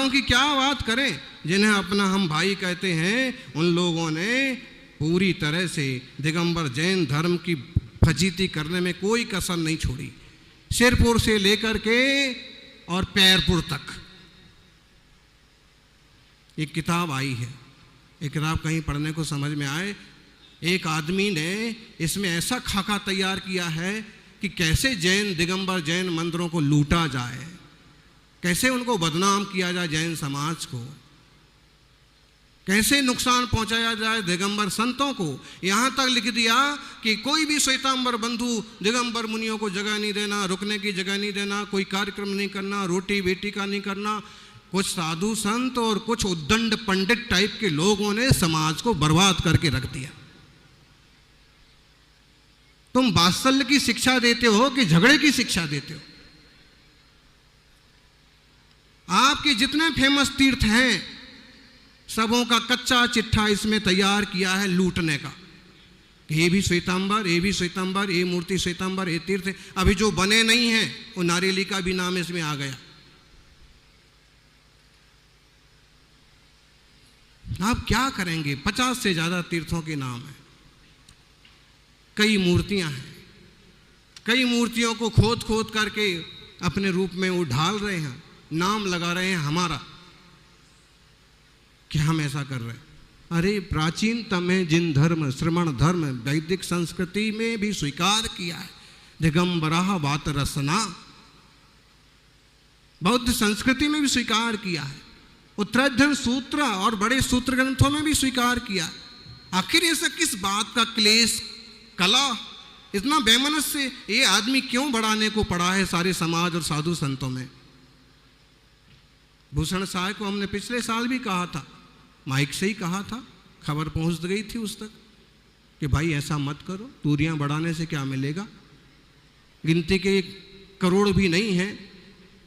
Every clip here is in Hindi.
वालों की क्या बात करें, जिन्हें अपना हम भाई कहते हैं, उन लोगों ने पूरी तरह से दिगंबर जैन धर्म की फजीती करने में कोई कसर नहीं छोड़ी। सिरपुर से लेकर के और पैरपुर तक एक किताब आई है, एक किताब कहीं पढ़ने को समझ में आए, एक आदमी ने इसमें ऐसा खाका तैयार किया है कि कैसे जैन दिगंबर जैन मंदिरों को लूटा जाए, कैसे उनको बदनाम किया जाए, जैन समाज को कैसे नुकसान पहुंचाया जाए दिगंबर संतों को। यहां तक लिख दिया कि कोई भी श्वेतांबर बंधु दिगंबर मुनियों को जगह नहीं देना, रुकने की जगह नहीं देना, कोई कार्यक्रम नहीं करना, रोटी बेटी का नहीं करना। कुछ साधु संत और कुछ उद्दंड पंडित टाइप के लोगों ने समाज को बर्बाद करके रख दिया। तुम वात्सल्य की शिक्षा देते हो कि झगड़े की शिक्षा देते हो? आपके जितने फेमस तीर्थ हैं सबों का कच्चा चिट्ठा इसमें तैयार किया है लूटने का। ये भी श्वेतांबर, ये भी श्वेतांबर, ये मूर्ति श्वेतांबर, ये तीर्थ। अभी जो बने नहीं हैं वो नारेली का भी नाम इसमें आ गया। आप क्या करेंगे? 50 से ज्यादा तीर्थों के नाम है, कई मूर्तियां हैं, कई मूर्तियों को खोद खोद करके अपने रूप में वो ढाल रहे हैं, नाम लगा रहे हैं हमारा। क्या हम ऐसा कर रहे हैं? अरे प्राचीनतम है जिन धर्म श्रमण धर्म वैदिक संस्कृति में भी स्वीकार किया है दिगंबरा वात रसना, बौद्ध संस्कृति में भी स्वीकार किया है, उत्तराध्ययन सूत्र और बड़े सूत्र ग्रंथों में भी स्वीकार किया। आखिर ऐसा किस बात का क्लेश कला इतना बेमनस से ये आदमी क्यों बढ़ाने को पड़ा है सारे समाज और साधु संतों में? भूषण साय को हमने पिछले साल भी कहा था, माइक से ही कहा था, खबर पहुंच गई थी उस तक कि भाई ऐसा मत करो, दूरियां बढ़ाने से क्या मिलेगा। गिनती के 1 करोड़ भी नहीं है,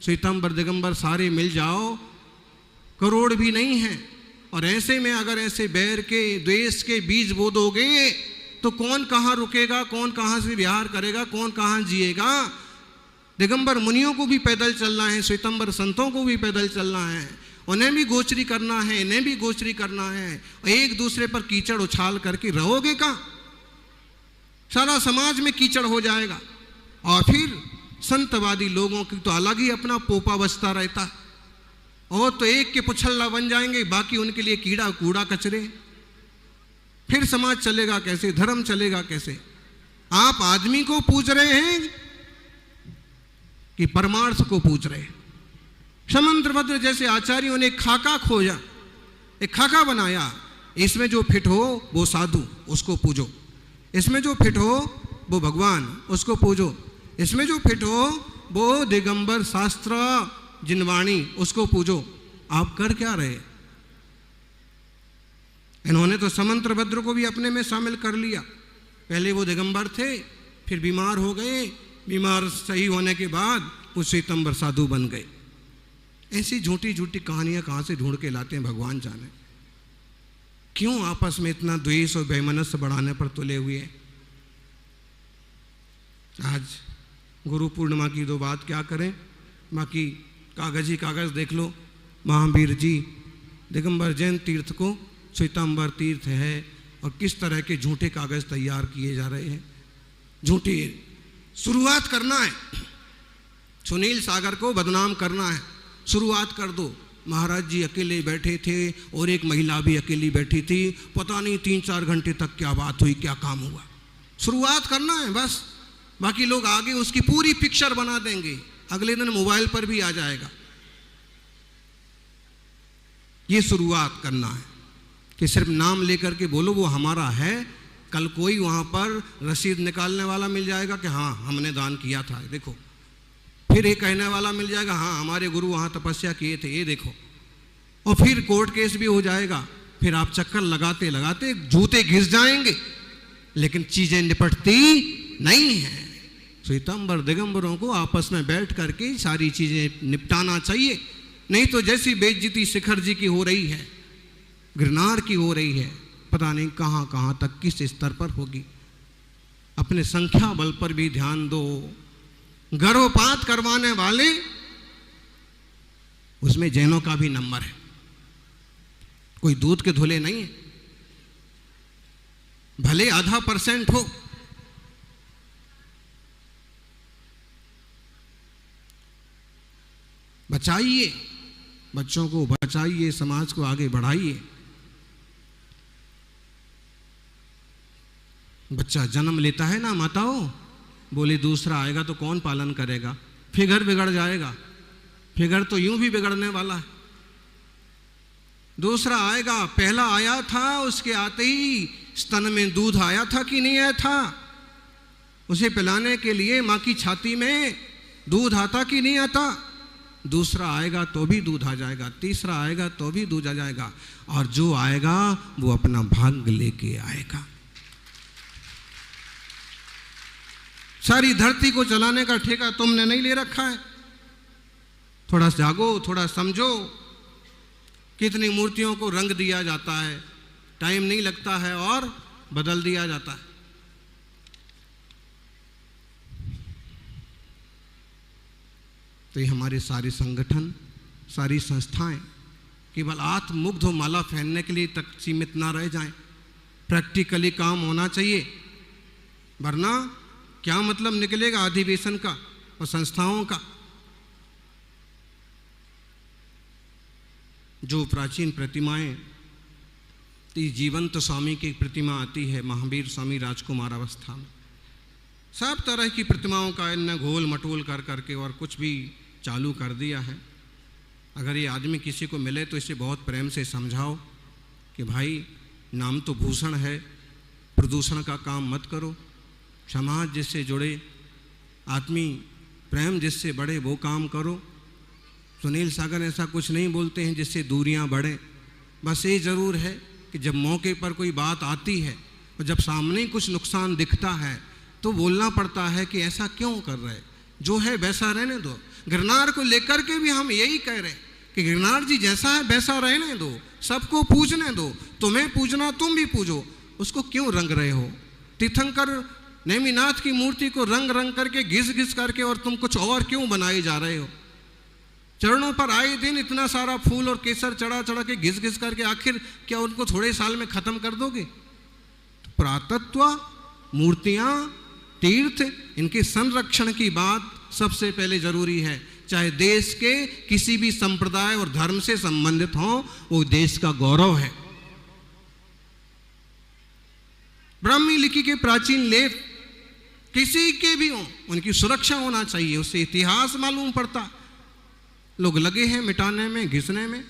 श्वेतांबर दिगंबर सारे मिल जाओ करोड़ भी नहीं है। और ऐसे में अगर ऐसे बैर के द्वेष के बीज बो दोगे तो कौन कहाँ रुकेगा, कौन कहाँ से विहार करेगा, कौन कहाँ जिएगा। दिगंबर मुनियों को भी पैदल चलना है, श्वेतांबर संतों को भी पैदल चलना है, उन्हें भी गोचरी करना है, इन्हें भी गोचरी करना है। एक दूसरे पर कीचड़ उछाल करके रहोगे कहाँ? सारा समाज में कीचड़ हो जाएगा। और फिर संतवादी लोगों की तो अलग ही अपना पोपा बचता रहता है, और तो एक के पुछल्ला बन जाएंगे, बाकी उनके लिए कीड़ा कूड़ा कचरे। फिर समाज चलेगा कैसे, धर्म चलेगा कैसे? आप आदमी को पूछ रहे हैं कि परमार्थ को पूछ रहे हैं। समंत्रभद्र जैसे आचार्यों ने एक खाका खोजा, एक खाका बनाया, इसमें जो फिट हो वो साधु उसको पूजो, इसमें जो फिट हो वो भगवान उसको पूजो, इसमें जो फिट हो वो दिगंबर शास्त्र जिनवाणी उसको पूजो। आप कर क्या रहे? इन्होंने तो समंत्रभद्र को भी अपने में शामिल कर लिया। पहले वो दिगंबर थे, फिर बीमार हो गए, बीमार सही होने के बाद वो श्वेतांबर साधु बन गए। ऐसी झूठी झूठी कहानियां कहाँ से ढूंढ के लाते हैं भगवान जाने। क्यों आपस में इतना द्वेष और बेमनस्य बढ़ाने पर तुले हुए हैं? आज गुरु पूर्णिमा की 2 बात क्या करें, बाकी कागज ही कागज देख लो। महावीर जी दिगंबर जैन तीर्थ को श्वेतांबर तीर्थ है, और किस तरह के झूठे कागज तैयार किए जा रहे हैं। झूठी शुरुआत करना है, सुनील सागर को बदनाम करना है, शुरुआत कर दो। महाराज जी अकेले बैठे थे और एक महिला भी अकेली बैठी थी, पता नहीं 3-4 घंटे तक क्या बात हुई, क्या काम हुआ। शुरुआत करना है बस, बाकी लोग आगे उसकी पूरी पिक्चर बना देंगे, अगले दिन मोबाइल पर भी आ जाएगा। ये शुरुआत करना है कि सिर्फ नाम लेकर के बोलो वो हमारा है। कल कोई वहां पर रसीद निकालने वाला मिल जाएगा कि हाँ हमने दान किया था, देखो। फिर ये कहने वाला मिल जाएगा हाँ हमारे गुरु वहां तपस्या किए थे, ये देखो। और फिर कोर्ट केस भी हो जाएगा। फिर आप चक्कर लगाते लगाते जूते घिस जाएंगे, लेकिन चीजें निपटती नहीं है। श्वेतांबर दिगंबरों को आपस में बैठ करके सारी चीजें निपटाना चाहिए, नहीं तो जैसी बेइज्जती शिखर जी की हो रही है, गिरनार की हो रही है, पता नहीं कहां कहां तक किस स्तर पर होगी। अपने संख्या बल पर भी ध्यान दो। गर्भपात करवाने वाले उसमें जैनों का भी नंबर है, कोई दूध के धुले नहीं है, भले आधा % हो। बचाइए, बच्चों को बचाइए, समाज को आगे बढ़ाइए। बच्चा जन्म लेता है ना माताओं, बोले दूसरा आएगा तो कौन पालन करेगा, फिगर बिगड़ जाएगा। फिगर तो यूं भी बिगड़ने वाला है। दूसरा आएगा, पहला आया था, उसके आते ही स्तन में दूध आया था कि नहीं आया था, उसे पिलाने के लिए माँ की छाती में दूध आता कि नहीं आता। दूसरा आएगा तो भी दूध आ जाएगा, तीसरा आएगा तो भी दूध आ जाएगा, और जो आएगा वो अपना भाग लेके आएगा। सारी धरती को चलाने का ठेका तुमने नहीं ले रखा है। थोड़ा जागो, थोड़ा समझो। कितनी मूर्तियों को रंग दिया जाता है, टाइम नहीं लगता है और बदल दिया जाता है। तो ये हमारे सारे संगठन, सारी संस्थाएं केवल आत्ममुग्ध माला पहनने के लिए तक सीमित ना रह जाएं। प्रैक्टिकली काम होना चाहिए, वरना क्या मतलब निकलेगा अधिवेशन का और संस्थाओं का। जो प्राचीन प्रतिमाएं, जीवंत स्वामी की प्रतिमा आती है महावीर स्वामी राजकुमार अवस्था में, सब तरह की प्रतिमाओं का इन्हें घोल मटोल कर करके और कुछ भी चालू कर दिया है। अगर ये आदमी किसी को मिले तो इसे बहुत प्रेम से समझाओ कि भाई नाम तो भूषण है, प्रदूषण का काम मत करो, समाज जिससे जुड़े, आत्मी प्रेम जिससे बढ़े वो काम करो। सुनील सागर ऐसा कुछ नहीं बोलते हैं जिससे दूरियां बढ़ें। बस ये ज़रूर है कि जब मौके पर कोई बात आती है और जब सामने कुछ नुकसान दिखता है तो बोलना पड़ता है कि ऐसा क्यों कर रहे, जो है वैसा रहने दो। गिरनार को लेकर के भी हम यही कह रहे हैं कि गिरनार जी जैसा है वैसा रहने दो, सबको पूजने दो, तुम्हें पूजना तुम भी पूजो, उसको क्यों रंग रहे हो। तीर्थंकर नेमिनाथ की मूर्ति को रंग रंग करके घिस घिस करके और तुम कुछ और क्यों बनाए जा रहे हो। चरणों पर आए दिन इतना सारा फूल और केसर चढ़ा चढ़ा के घिस घिस करके आखिर क्या उनको थोड़े साल में खत्म कर दोगे। तो पुरातत्व, मूर्तियां, तीर्थ, इनके संरक्षण की बात सबसे पहले जरूरी है। चाहे देश के किसी भी संप्रदाय और धर्म से संबंधित हो, वो देश का गौरव है। ब्राह्मी लिपि के प्राचीन लेख किसी के भी हों, उनकी सुरक्षा होना चाहिए, उससे इतिहास मालूम पड़ता। लोग लगे हैं मिटाने में, घिसने में।